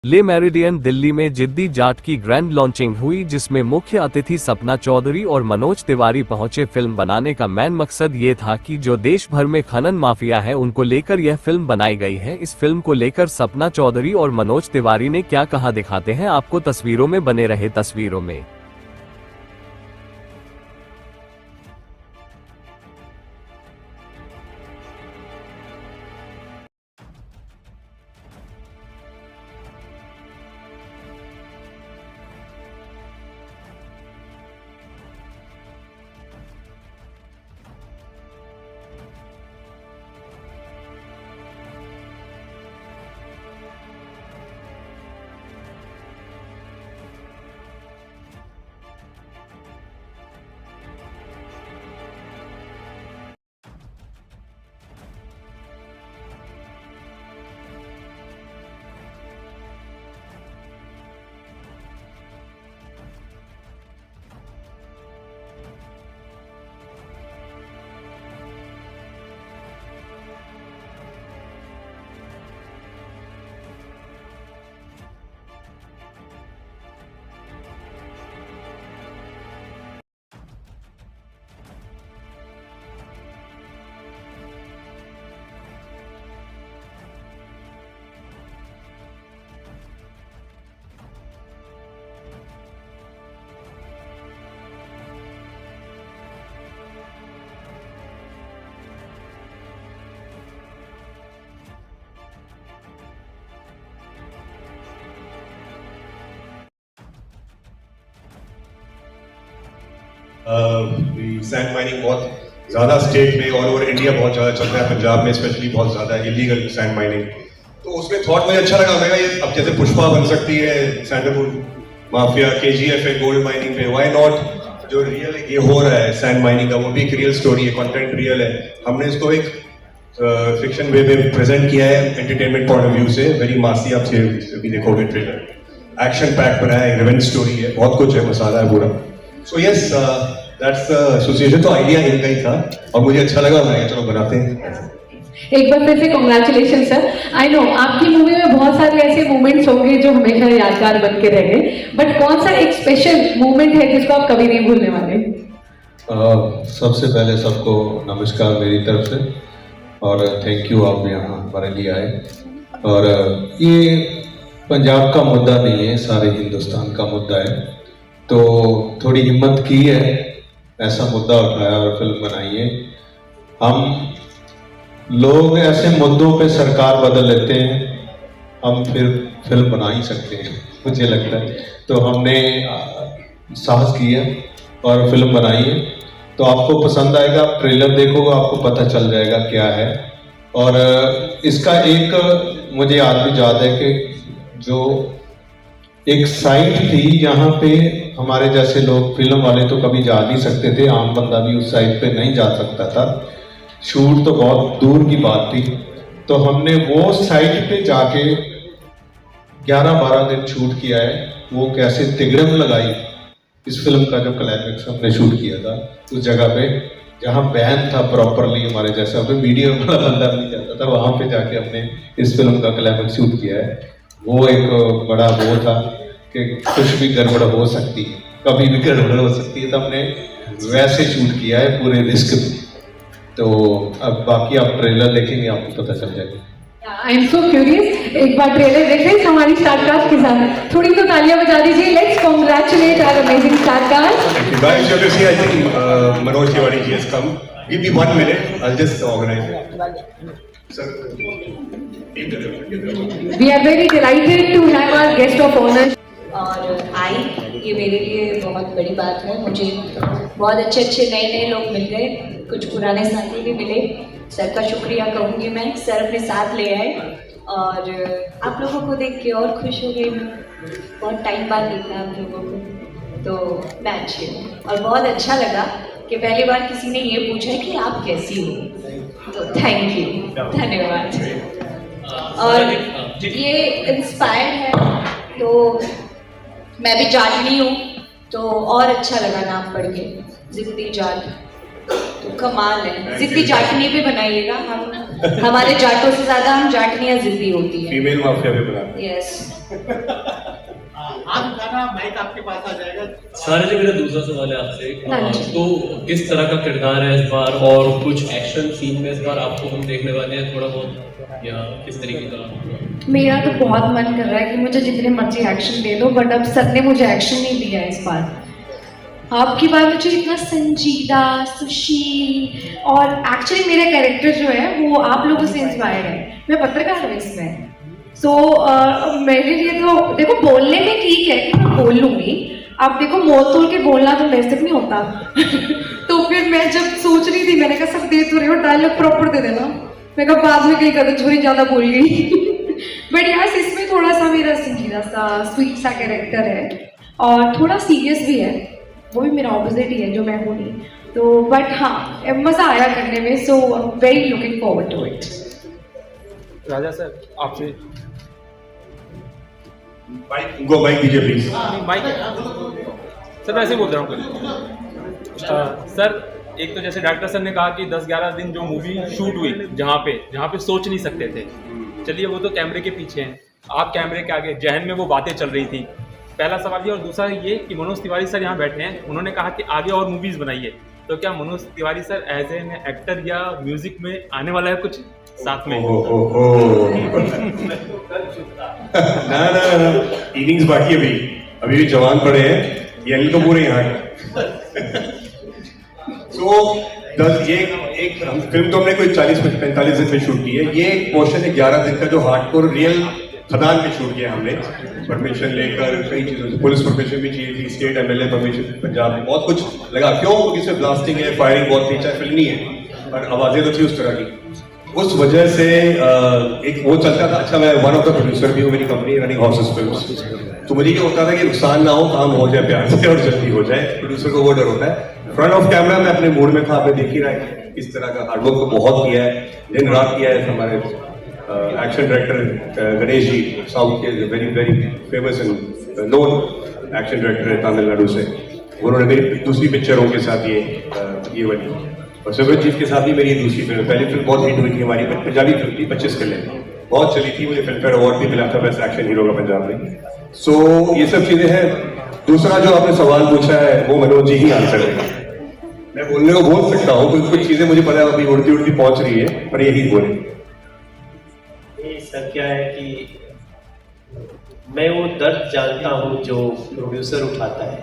ले मेरिडियन दिल्ली में जिद्दी जाट की ग्रैंड लॉन्चिंग हुई, जिसमें मुख्य अतिथि सपना चौधरी और मनोज तिवारी पहुंचे। फिल्म बनाने का मेन मकसद ये था कि जो देश भर में खनन माफिया है उनको लेकर यह फिल्म बनाई गई है। इस फिल्म को लेकर सपना चौधरी और मनोज तिवारी ने क्या कहा, दिखाते हैं आपको तस्वीरों में। बने रहे तस्वीरों में। सैंड माइनिंग बहुत ज़्यादा स्टेट में ऑल ओवर इंडिया बहुत ज़्यादा चल रहा है, पंजाब में स्पेशली बहुत ज़्यादा इलीगल सैंड माइनिंग। तो उसमें थॉट मुझे अच्छा लगा, मैंने ये अब जैसे पुष्पा बन सकती है सैंडलवुड माफिया, KGF है गोल्ड माइनिंग पे, व्हाई नॉट जो रियल ये हो रहा है सैंड माइनिंग का, वो भी एक रियल स्टोरी है, कंटेंट रियल है। हमने इसको एक फिक्शन वे में प्रेजेंट किया है एंटरटेनमेंट पॉइंट ऑफ व्यू से, वेरी मासी। आप भी देखोगे ट्रेलर, एक्शन पैक बना है, रिवेंज स्टोरी है, बहुत कुछ है, मसाला है पूरा। So yes, that's association. तो आइडिया इनका ही था और मुझे अच्छा लगा, मैं चलो बनाते हैं। एक बार फिर से कॉन्ग्रेचुलेशन सर। आई नो आपकी मूवी में बहुत सारे ऐसे मोमेंट्स होंगे जो हमेशा यादगार बन के रहेंगे, बट कौन सा एक स्पेशल मोमेंट है जिसको आप कभी नहीं भूलने वाले? सबसे पहले सबको नमस्कार मेरी तरफ से, और थैंक यू आप यहाँ हमारे लिए आए। और ये पंजाब का मुद्दा नहीं है, सारे हिंदुस्तान का मुद्दा है, तो थोड़ी हिम्मत की है, ऐसा मुद्दा उठाया और फिल्म बनाई है। हम लोग ऐसे मुद्दों पे सरकार बदल लेते हैं, हम फिर फिल्म बना ही सकते हैं मुझे लगता है। तो हमने साहस किया और फिल्म बनाई है, तो आपको पसंद आएगा। आप ट्रेलर देखोगे आपको पता चल जाएगा क्या है। और इसका एक मुझे आज भी याद है कि जो एक साइट थी जहाँ पे हमारे जैसे लोग, फिल्म वाले तो कभी जा नहीं सकते थे, आम बंदा भी उस साइट पे नहीं जा सकता था, शूट तो बहुत दूर की बात थी। तो हमने वो साइट पे जाके 11-12 दिन शूट किया है। वो कैसे तिगड़म लगाई, इस फिल्म का जो क्लाइमेक्स हमने शूट किया था उस जगह पे जहाँ बैन था प्रॉपरली, हमारे जैसा वीडियो वाला बंदा नहीं जाता था, वहाँ पे जाके हमने इस फिल्म का क्लाइमेक्स शूट किया है। वो एक बड़ा वो था कि कुछ भी गड़बड़ हो सकती है, कभी भी गड़बड़ हो सकती है, तो हमने वैसे शूट किया है पूरे रिस्क में। तो अब बाकी आप ट्रेलर देखेंगे आपको पता चल जाएगा। आई एम सो क्यूरियस, एक बार ट्रेलर देख लें हमारी स्टारकास्ट के साथ। थोड़ी तो तालियां बजा दीजिए। Let's congratulate our amazing star cast. Guys, you have to see, I think Manoj Tiwari ji has come. Give me 1 minute, I'll just organize it. Sir, We are very delighted to have our guest of honor. और आई, ये मेरे लिए बहुत बड़ी बात है। मुझे बहुत अच्छे अच्छे नए लोग मिल गए, कुछ पुराने साथी भी मिले। सर का शुक्रिया कहूँगी मैं, सर अपने साथ ले आए और आप लोगों को देख के और खुश हो गई मैं। बहुत टाइम बाद देखा आप लोगों को, तो मैं अच्छी हूँ और बहुत अच्छा लगा कि पहली बार किसी ने ये पूछा कि आप कैसी हो, तो थैंक यू, धन्यवाद। और ये इंस्पायर्ड है, तो मैं भी जाटनी हूँ, तो और अच्छा लगा नाम पढ़ के, जिद्दी जाट, तो कमाल है। जिद्दी जाटनी भी बनाइएगा, हम हमारे जाटों से ज़्यादा हम जाटनियाँ जिद्दी होती है। फीमेल माफिया भी बना। यस। हाथ उठाना, माइक आपके पास आ जाएगा। सारे जी, मेरा दूसरा सवाल है आपसे। हाँ जी। तो किस तरह का किरदार है इस बार, और कुछ एक्शन सीन में इस बार आपको हम देखने वाले हैं थोड़ा बहुत, या किस तरीके का? मेरा तो बहुत मन कर रहा है कि मुझे जितने मर्जी एक्शन दे दो, बट अब सर ने मुझे एक्शन नहीं दिया इस बार। आपकी बार मुझे इतना संजीदा, सुशील, और एक्चुअली मेरा कैरेक्टर जो है वो आप लोगों से इंस्पायर है। मैं पत्रकार हूँ इसमें, सो मेरे लिए तो देखो बोलने में ठीक है कि मैं बोल लूँगी। अब देखो मोल तोल के बोलना तो मेरे से नहीं होता तो फिर मैं जब सोच रही थी, मैंने कहा सब दे तो रहे हो, डायलॉग प्रॉपर दे देना। मैं कहा बाद में कहीं कदम छोरी ज़्यादा बोल गई बट यस, इसमें थोड़ा सा मेरा संजीदा सा, स्वीट सा कैरेक्टर है और थोड़ा सीरियस भी है। वो भी मेरा ऑपोजिट ही है जो मैं हूँ नहीं तो, बट हाँ मज़ा आया करने में। So very looking forward to it. Raja sir, आपसे माइक दीजिए प्लीज। माइक सर, मैं ऐसे बोल रहा हूँ सर। एक तो जैसे डॉक्टर सर ने कहा कि 10-11 दिन जो मूवी शूट हुई, जहाँ पे सोच नहीं सकते थे, चलिए वो तो कैमरे के पीछे हैं, आप कैमरे के आगे, जहन में वो बातें चल रही थी। पहला सवाल ये, और दूसरा ये कि मनोज तिवारी सर यहाँ बैठे हैं, उन्होंने कहा कि आगे और मूवीज़ बनाइए, तो क्या Manoj Tiwari sir as an actor या म्यूजिक में आने वाला है कुछ साथ में? ना इनिंग्स बाकी है अभी भी जवान पड़े हैं, ये अनिल कपूर है यहाँ के। तो 10 एक फिल्म तो हमने कोई 40-45 दिन में शूट की है। ये एक पोर्शन है 11 दिन का जो हार्डकोर रियल खदान में शूट किया हमने, परमिशन लेकर कई चीजों से। पुलिस परमिशन भी चाहिए थी, स्टेट एमएलए परमिशन, पंजाब में बहुत कुछ लगा। क्यों? क्योंकि इसमें ब्लास्टिंग है, फायरिंग बहुत थी, चाहे फिल्म नहीं है पर आवाजें तो थी उस तरह की। उस वजह से एक वो चलता था। अच्छा, मैं वन ऑफ द प्रोड्यूसर भी हूँ, मेरी कंपनी रनिंग हाउसेस फिल्म्स, तो मुझे ये होता था कि नुकसान ना हो, काम हो जाए प्यार से और जल्दी हो जाए। प्रोड्यूसर को वो डर होता है। फ्रंट ऑफ कैमरा में अपने मूड में था, आपने देख ही रहा है इस तरह का हार्डवर्क तो बहुत किया है, दिन रात किया है। हमारे action director Ganesh ji, south के very very famous and known action director है तमिलनाडु से, उन्होंने मेरी दूसरी पिक्चरों के साथ ये बनी, और सरोज जी के साथ ही मेरी दूसरी फिल्म। पहली फिल्म बहुत हिट हुई थी हमारी, पंजाबी फिल्म थी 25 किले, बहुत चली थी, मुझे फिल्म फेयर अवार्ड भी मिला था बेस्ट एक्शन हीरो का पंजाब में। सो ये सब चीजें हैं। दूसरा जो आपने सवाल पूछा है वो मनोज जी ही आंसर देंगे। मैं बोलने को बोल सकता हूँ, कुछ चीजें मुझे पता है अभी उड़ती उड़ती पहुंच रही है, पर यही बोले। सर क्या है कि मैं वो दर्द जानता हूँ जो प्रोड्यूसर उठाता है,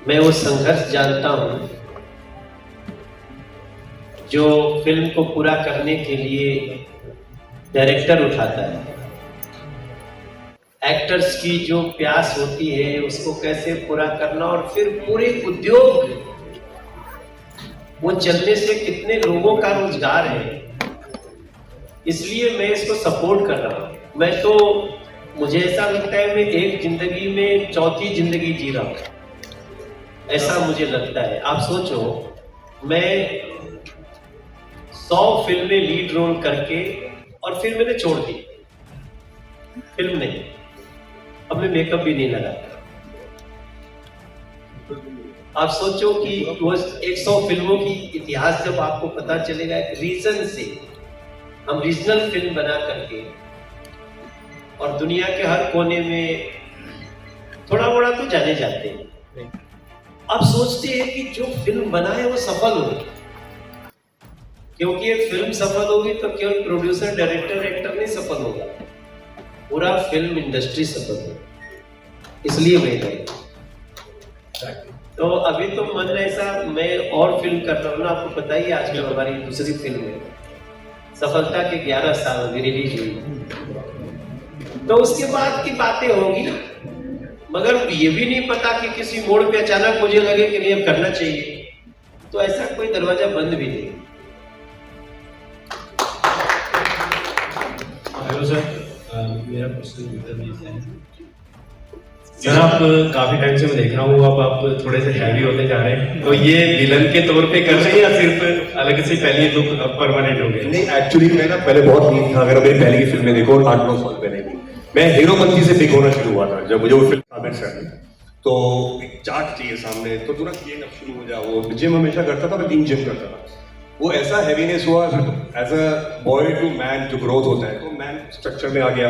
मैं वो संघर्ष जानता हूँ जो फिल्म को पूरा करने के लिए डायरेक्टर उठाता है। एक्टर्स की जो प्यास होती है उसको कैसे पूरा करना, और फिर पूरे उद्योग वो चलने से कितने लोगों का रोजगार है, इसलिए मैं इसको सपोर्ट कर रहा हूँ। मैं तो, मुझे ऐसा लगता है मैं एक जिंदगी में चौथी जिंदगी जी रहा हूँ, ऐसा मुझे लगता है। आप सोचो, मैं 100 फिल्में लीड रोल करके और फिर मैंने छोड़ दी फिल्म नहीं, अब मैं मेकअप भी नहीं लगाता। आप सोचो कि वो 100 फिल्मों की इतिहास जब आपको पता चलेगा, एक रीजन से हम रीजनल फिल्म बना करके और दुनिया के हर कोने में थोड़ा बड़ा तो जाने जाते हैं। अब सोचते हैं कि जो फिल्म बना है वो सफल होगी, क्योंकि एक फिल्म सफल होगी तो केवल प्रोड्यूसर, डायरेक्टर, एक्टर नहीं सफल होगा, पूरा फिल्म इंडस्ट्री सफल होगी। इसलिए मैं गया। तो अभी तो मन ऐसा, मैं और फिल्म कर रहा हूँ ना, आपको पता ही आजकल हमारी दूसरी फिल्म है, सफलता के 11 साल अभी रिलीज हुई, तो उसके बाद की बातें होगी। मगर ये भी नहीं पता कि किसी मोड़ पे अचानक मुझे लगे कि नहीं अब करना चाहिए, तो ऐसा कोई दरवाजा बंद भी नहीं। हेलो सर, मेरा क्वेश्चन सर, आप काफी टाइम से मैं देख रहा हूँ, अब आप थोड़े से हैवी होते जा रहे हैं, तो ये विलन के तौर पे कर रहे हैं या सिर्फ अलग से पहले लुक परमानेंट हो गए? नहीं, एक्चुअली मैं ना पहले बहुत नीट था। अगर मेरी पहले की फिल्में देखो 8-9 साल पहले की, मैं हीरोपंती से पिक होना शुरू हुआ था जब मुझे वो फिल्म आमिर सर ने, तो एक चार्ट चाहिए सामने, तो तुरंत ये अब शुरू हो जाओ। जिम हमेशा करता था, मैं 3 जिम करता था। वो ऐसा हैवीनेस हुआ as a boy to man, जो ग्रोथ होता है, तो मैन स्ट्रक्चर में आ गया।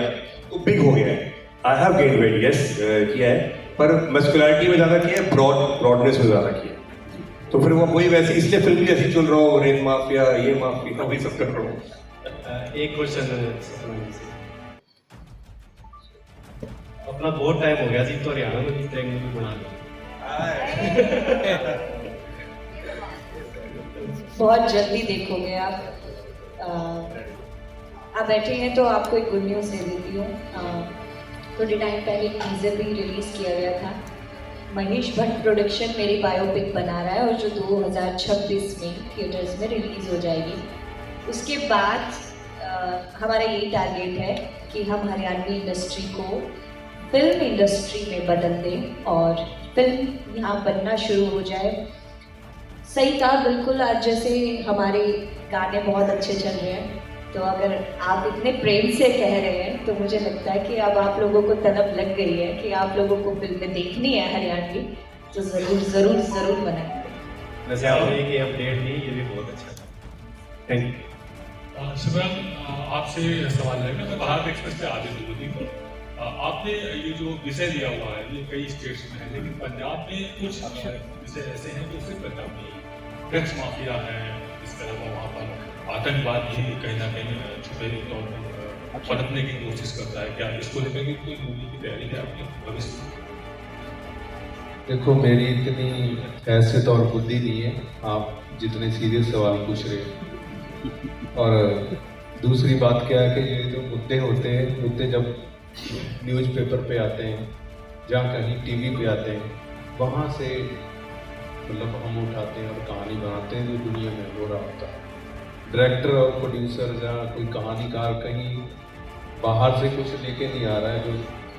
तो बिग हो गया है। I have gain weight, yes किया है, पर मस्कुलरिटी में ज़्यादा किया है, ब्रॉडनेस में ज़्यादा किया है। तो फिर वो वही वैसे, इसलिए फिल्म भी ऐसी चल रहा हो, रेन माफिया, ये माफिया, वही सब कर रहा हूँ। एक क्वेश्चन अपना बहुत टाइम हो गया जी, तो हरियाणा में भी तय मूवी बना लो। बहुत जल्दी देखोगे आप। आप बैठे हैं तो आपको एक गुड न्यूज़ दे देती हूँ। थोड़े टाइम पहले एक टीजर भी रिलीज़ किया गया था। महेश भट्ट प्रोडक्शन मेरी बायोपिक बना रहा है और जो 2026 में थिएटर्स में रिलीज़ हो जाएगी। उसके बाद हमारा यही टारगेट है कि हम हरियाणवी इंडस्ट्री को फिल्म इंडस्ट्री में बदल दें और फिल्म यहाँ बनना शुरू हो जाए। सही कहा बिल्कुल, आज जैसे हमारे गाने बहुत अच्छे चल रहे हैं, तो अगर आप इतने प्रेम से कह रहे हैं तो मुझे लगता है कि अब आप लोगों को तलब लग गई है कि आप लोगों को फिल्में देखनी है हरियाणवी, तो ज़रूर ज़रूर ज़रूर बनाएंगे। वैसे आपने ये अपडेट दी, ये भी बहुत अच्छा था। Thank you. शिवराम, आपसे सवाल है, मैं बाहर एक्सप्रेस पे आदित्य मोदी। आपने ये जो विषय दिया हुआ है ये कई स्टेट्स में है, लेकिन पंजाब में कुछ विषय ऐसे हैं जो सिर्फ पंजाब में ही, ड्रग्स माफिया है, इसके अलावा वहाँ पर आतंकवाद भी कहीं ना कहीं छुपे तौर पर पनपने की कोशिश करता है। क्या इसको लेकर के कोई मूवी की तैयारी है आपकी भविष्य में? देखो, मेरी इतनी हैसियत और बुद्धि नहीं है आप जितने सीरियस सवाल पूछ रहे हैं। और दूसरी बात क्या है कि ये जो मुद्दे होते हैं, मुद्दे जब न्यूज़पेपर पे आते हैं, जहाँ कहीं टीवी पे आते हैं, वहाँ से मतलब हम उठाते हैं और कहानी बनाते हैं जो दुनिया में हो रहा होता है। डायरेक्टर और प्रोड्यूसर जहाँ कोई कहानीकार कहीं बाहर से कुछ लेके नहीं आ रहा है,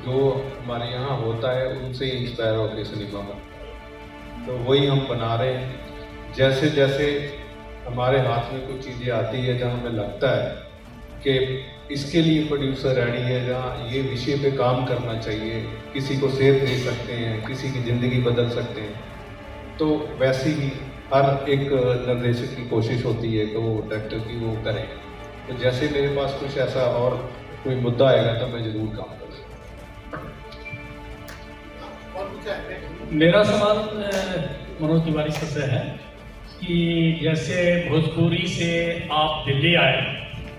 जो हमारे यहाँ होता है उनसे इंस्पायर होकर सिनेमा बनता है, तो वही हम बना रहे हैं। जैसे जैसे हमारे हाथ में कुछ चीज़ें आती है जहाँ हमें लगता है कि इसके लिए प्रोड्यूसर रेडी है, जहाँ ये विषय पे काम करना चाहिए, किसी को सेध दे सकते हैं, किसी की ज़िंदगी बदल सकते हैं, तो वैसे ही हर एक निर्देशक की कोशिश होती है कि वो डायरेक्टर की वो करें। तो जैसे मेरे पास कुछ ऐसा और कोई मुद्दा आएगा तो मैं ज़रूर काम करूँगा। मेरा सवाल मनोज तिवारी सर से है कि जैसे भोजपुरी से आप दिल्ली आए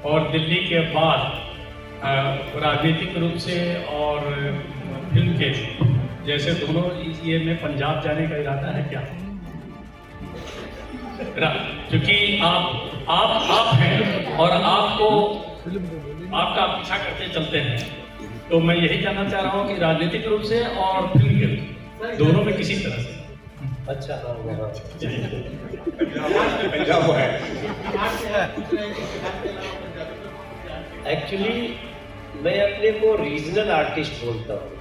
और दिल्ली के बाद राजनीतिक रूप से और फिल्म के जैसे दोनों ये में पंजाब जाने का इरादा है क्या? क्योंकि आप हैं और आपको आपका पीछा करते चलते हैं, तो मैं यही जानना चाह रहा हूँ कि राजनीतिक रूप से और फिल्म के दोनों में किसी तरह से। अच्छा, पंजाब है। एक्चुअली मैं अपने को रीजनल आर्टिस्ट बोलता हूँ,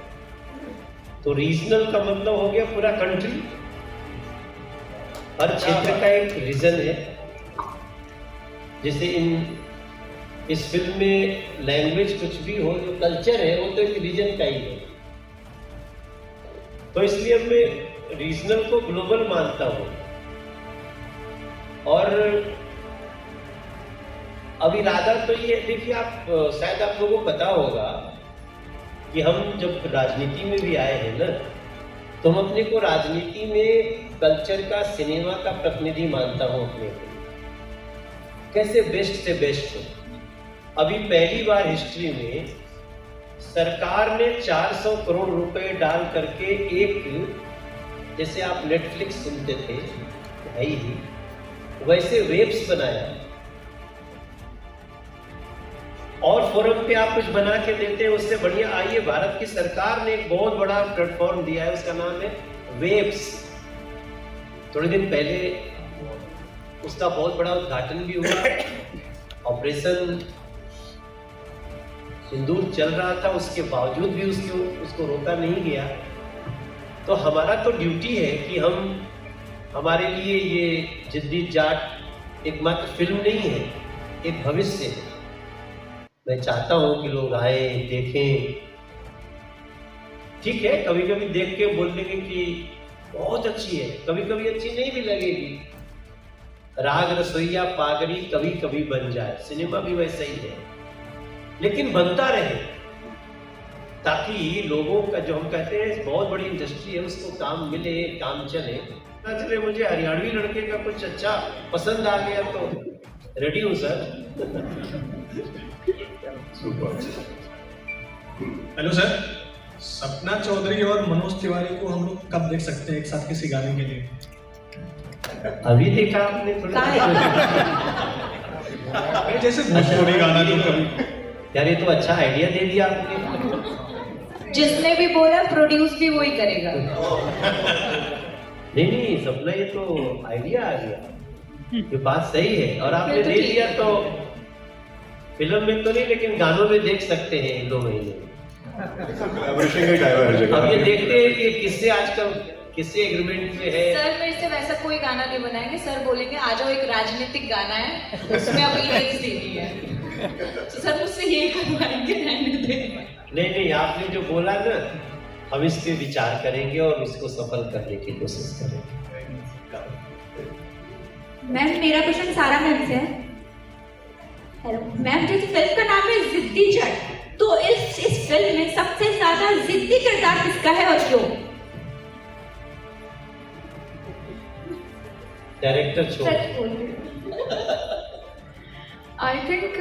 तो रीजनल का मतलब हो गया पूरा कंट्री। हर क्षेत्र का एक रीजन है। जैसे इस फिल्म में लैंग्वेज कुछ भी हो, जो कल्चर है वो तो एक रीजन का ही है, तो इसलिए मैं रीजनल को ग्लोबल मानता हूँ। और अब इरादा तो ये देखिए, आप शायद आप लोगों को पता होगा कि हम जब राजनीति में भी आए हैं ना, तो हम अपने को राजनीति में कल्चर का, सिनेमा का प्रतिनिधि मानता हूँ अपने को। कैसे बेस्ट से बेस्ट हो। अभी पहली बार हिस्ट्री में सरकार ने 400 करोड़ रुपए डाल करके एक, जैसे आप नेटफ्लिक्स सुनते थे है ही, वैसे वेब्स बनाया और फोरम पे आप कुछ बना के देते हैं, उससे बढ़िया। आइए, भारत की सरकार ने एक बहुत बड़ा प्लेटफॉर्म दिया है, उसका नाम है वेब्स। थोड़े दिन पहले उसका बहुत बड़ा उद्घाटन भी हुआ। ऑपरेशन सिंदूर चल रहा था, उसके बावजूद भी उसको रोका नहीं गया। तो हमारा तो ड्यूटी है कि हम, हमारे लिए ये जिद्दी जाट एक मात्र फिल्म नहीं है, एक भविष्य है। मैं चाहता हूं कि लोग आए, देखें। ठीक है, कभी कभी देख के बोल देंगे कि बहुत अच्छी है, कभी कभी अच्छी नहीं भी लगेगी। राग रसोईया पागड़ी कभी कभी बन जाए, सिनेमा भी वैसा ही है, लेकिन बनता रहे। ताकि लोगों का जो हम कहते हैं बहुत बड़ी इंडस्ट्री है उसको काम मिले, काम चले। ना चले मुझे हरियाणवी लड़के का कुछ अच्छा पसंद आ गया तो रेडी हूँ sir. Hello sir, Sapna Chaudhary और मनोज तिवारी को हम लोग कब देख सकते हैं एक साथ किसी गाने के लिए? अभी देखा आपने थोड़ा जैसे भोजपुरी गाना तो कभी। यार ये तो अच्छा आइडिया दे दिया आपने। जिसने भी बोला प्रोड्यूस भी वही करेगा। नहीं सपना ये तो आइडिया आ गया, ये बात सही है। और आपने दे दिया तो फिल्म में तो नहीं लेकिन गानों में देख सकते हैं 1-2 महीने। अब ये देखते हैं कि किससे आजकल किससे एग्रीमेंट में है। सर मेरे से वैसा कोई गाना नहीं बनाएंगे। सर बोलेंगे आ जाओ एक राजनीतिक गाना है उसमें अपनी लिरिक्स देनी है, तो सर मुझसे यही करवाएंगे। नहीं आपने जो बोला ना, हम इस पे विचार करेंगे और इसको सफल करने की कोशिश करेंगे। मैम मेरा क्वेश्चन सारा मैम से है। हेलो मैम, जैसे फिल्म का नाम है जिद्दी जट, तो इस फिल्म में सबसे ज्यादा जिद्दी किरदार किसका है और क्यों? डायरेक्टर छोड़। आई थिंक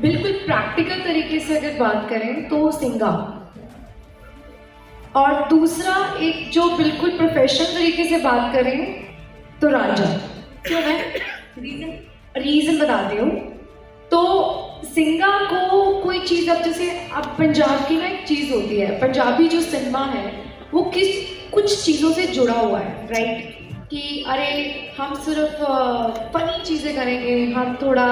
बिल्कुल प्रैक्टिकल तरीके से अगर बात करें तो सिंगा, और दूसरा एक जो बिल्कुल प्रोफेशनल तरीके से बात करें तो राजा। क्यों मैं रीजन बताती हूँ। तो सिंगा को कोई चीज़, अब जैसे अब पंजाब की ना एक चीज़ होती है, पंजाबी जो सिनेमा है वो कुछ चीज़ों से जुड़ा हुआ है, राइट? कि अरे हम सिर्फ फनी चीज़ें करेंगे, हम थोड़ा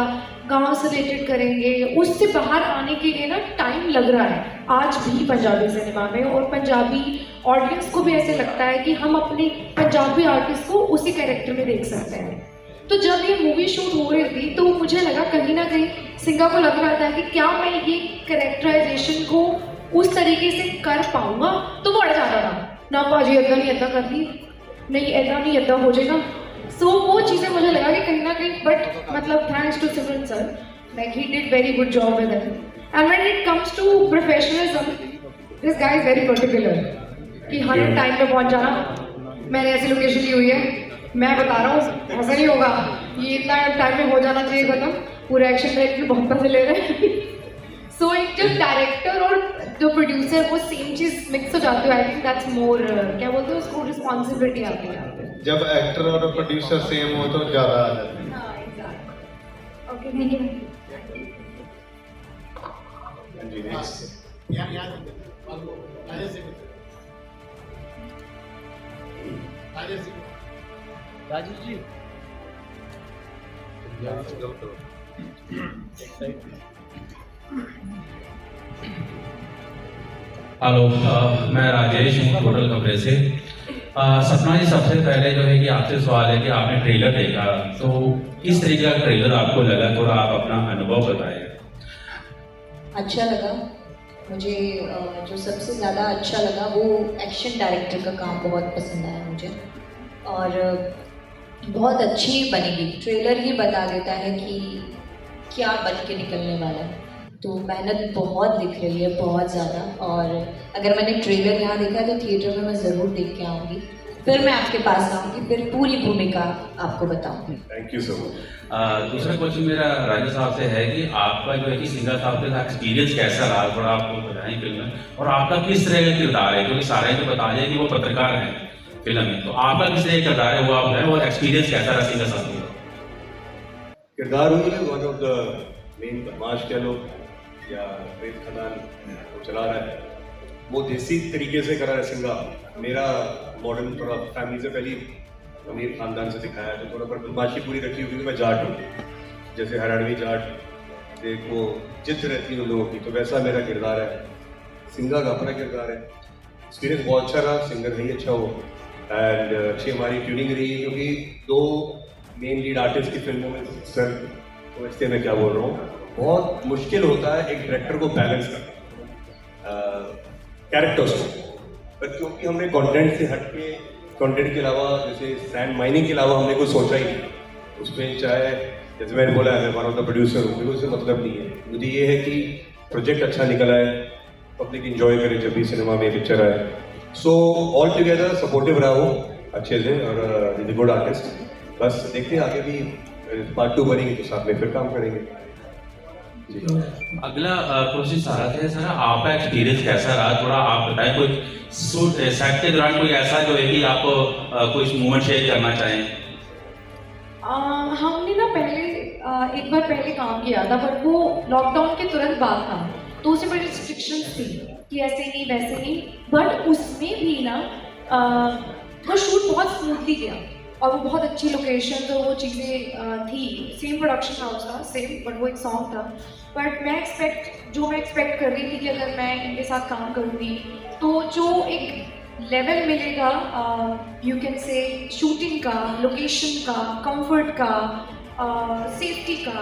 गांव से रिलेटेड करेंगे, उससे बाहर आने के लिए ना टाइम लग रहा है आज भी पंजाबी सिनेमा में। और पंजाबी ऑडियंस को भी ऐसे लगता है कि हम अपने पंजाबी आर्टिस्ट को उसी कैरेक्टर में देख सकते हैं। तो जब ये मूवी शूट हो रही थी तो मुझे लगा कहीं ना कहीं सिंगा को लग रहा था कि क्या मैं ये कैरेक्टराइजेशन को उस तरीके से कर पाऊंगा, तो वो अड़ जाता था ना, पाजी ऐदा नहीं ऐदा कर दी, नहीं ऐदा नहीं ऐदा हो जाएगा। सो वो चीज़ें मुझे लगा कि कहीं ना कहीं, बट मतलब thanks to Simran sir, like he did very good job with it. And when it comes to professionalism, this guy is very particular कि हर टाइम पे पहुंच जाना। मैंने ऐसी लोकेशन ली हुई है, मैं बता रहा हूँ ऐसा नहीं होगा, ये इतना टाइम में हो जाना चाहिए खत्म, पूरा एक्शन डायरेक्टर बहुत पैसे ले रहे हैं। सो एक जो डायरेक्टर और जो प्रोड्यूसर वो सेम चीज़ मिक्स हो जाती है। आई थिंक दैट्स मोर, क्या बोलते हैं उसको, रिस्पॉन्सिबिलिटी आती है। जब एक्टर और प्रोड्यूसर सेम हो तो ज़्यादा आ जाते हैं। Okay thank you. Raju ji hello, मैं राजेश हूँ टोटल कमरे से। सपना जी, सबसे पहले जो है कि आपसे सवाल है कि आपने ट्रेलर देखा, तो किस तरीके का ट्रेलर आपको लगा? थोड़ा आप अपना अनुभव बताएं। अच्छा लगा मुझे। जो सबसे ज़्यादा अच्छा लगा वो एक्शन डायरेक्टर का काम बहुत पसंद आया मुझे, और बहुत अच्छी बनेगी। ट्रेलर ही बता देता है कि क्या बन के निकलने वाला है, तो मेहनत बहुत दिख रही है, बहुत ज़्यादा। और अगर मैंने ट्रेलर यहाँ देखा तो थिएटर में मैं ज़रूर देख के आऊँगी, फिर मैं आपके पास आऊँगी, फिर पूरी भूमिका आपको बताऊँगी। Thank you so much. दूसरा क्वेश्चन मेरा राजा साहब से है कि आपका जो है कि सिंगा साहब के साथ एक्सपीरियंस कैसा रहा, थोड़ा आपको बताएं फिल्म में, और आपका किस तरह का किरदार है? क्योंकि सारे तो बता दें कि वो पत्रकार हैं फिल्म में, तो आपका किस तरह का किरदार है वो आप है, और एक्सपीरियंस कैसा रहा सिंगा साहब का? किरदार हुई है वन ऑफ द मेन बदमाश कह लो या रेत खदान वो चला रहा है, वो देसी तरीके से कर रहा है सिंगा। मेरा मॉडर्न थोड़ा फैमिली से पहले अमीर खानदान से दिखाया, तो थोड़ा पर बदमाशी पूरी रखी हुई। मैं जाट हूँ, जैसे हरियाणवी जाट एक वो जिद रहती है उन लोगों की, तो वैसा मेरा किरदार है। सिंगा का अपना किरदार है। एक्सपीरियंस बहुत अच्छा रहा, सिंगर नहीं अच्छा हो, एंड अच्छी हमारी ट्यूनिंग रही, क्योंकि 2 मेन लीड आर्टिस्ट की फिल्मों में सर, तो इसलिए मैं क्या बोल रहा हूँ, बहुत मुश्किल होता है एक डायरेक्टर को बैलेंस करना कैरेक्टर्स को। पर क्योंकि हमने कंटेंट से हट के, कंटेंट के अलावा जैसे सैंड माइनिंग के अलावा हमने कुछ सोचा ही नहीं उसमें। चाहे जैसे मैंने बोला मैं वन ऑफ द प्रोड्यूसर हूँ, मुझे उससे मतलब नहीं है। मुझे ये है कि प्रोजेक्ट अच्छा निकला है पब्लिक इंजॉय करे जब भी सिनेमा में पिक्चर आए। सो ऑल टुगेदर सपोर्टिव रहा हो अच्छे से और इज गुड आर्टिस्ट। बस देखते हैं आगे भी पार्ट 2 बनेगी तो साथ में फिर काम करेंगे। अगला क्वेश्चन सारा थे सर, आपका एक्सपीरियंस कैसा रहा, थोड़ा आप बताएं। कोई सेट के दौरान कोई ऐसा जो है कि आपको कोई मोमेंट शेयर करना चाहें? हमने ना पहले एक बार पहले काम किया था, बट वो लॉकडाउन के तुरंत बाद था, तो उसमें बड़ी रिस्ट्रिक्शंस थी कि ऐसे नहीं वैसे नहीं। बट उसमें भी ना वो शूट बहुत स्मूथली गया और वो बहुत अच्छी लोकेशन और वो चीज़ें थी। सेम प्रोडक्शन हाउस था, सेम, बट वो एक सॉन्ग था। बट मैं एक्सपेक्ट कर रही थी कि अगर मैं इनके साथ काम करूँगी तो जो एक लेवल मिलेगा, यू कैन से शूटिंग का, लोकेशन का, कंफर्ट का, सेफ्टी का,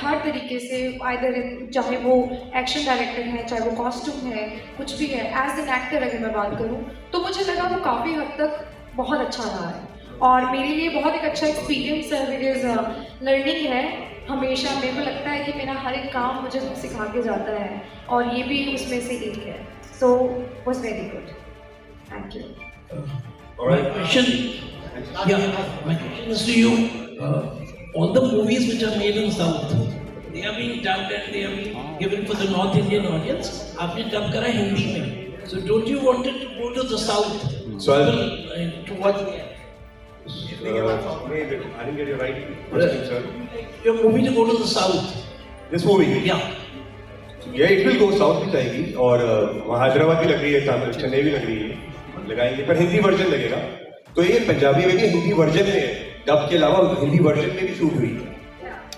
हर तरीके से, आइदर चाहे वो एक्शन डायरेक्टर है, चाहे वो कॉस्ट्यूम है, कुछ भी है, एज एन एक्टर अगर मैं बात करूँ तो मुझे लगा वो काफ़ी हद तक बहुत अच्छा रहा है और मेरे लिए बहुत एक अच्छा एक्सपीरियंस है, बिकॉज लर्निंग है। हमेशा मेरे को लगता है कि मेरा हर एक काम मुझे कुछ सिखा के जाता है और ये भी उसमें से एक है। So was very good, thank you. My question is to you. All the movies which are made in South, they are being dubbed and they are being given for the North Indian audience. आपने dub करा हिंदी में, so don't you wanted to go to the South? So to what? I didn't get your right question, sir. Your movie to go to the South. This movie? Yeah. Yeah, it will go South भी जाएगी और वहाँ हैदराबाद भी लग रही है, चेन्नई भी लग रही है, लगाएंगे, पर हिंदी वर्जन लगेगा। तो ये पंजाबी में भी हिंदी वर्जन में है, डब के अलावा हिंदी वर्जन में भी शूट हुई है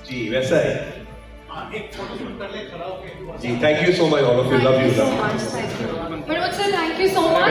जी, वैसा है जी। Thank you so much all of you, love you. But what's the thank you so much?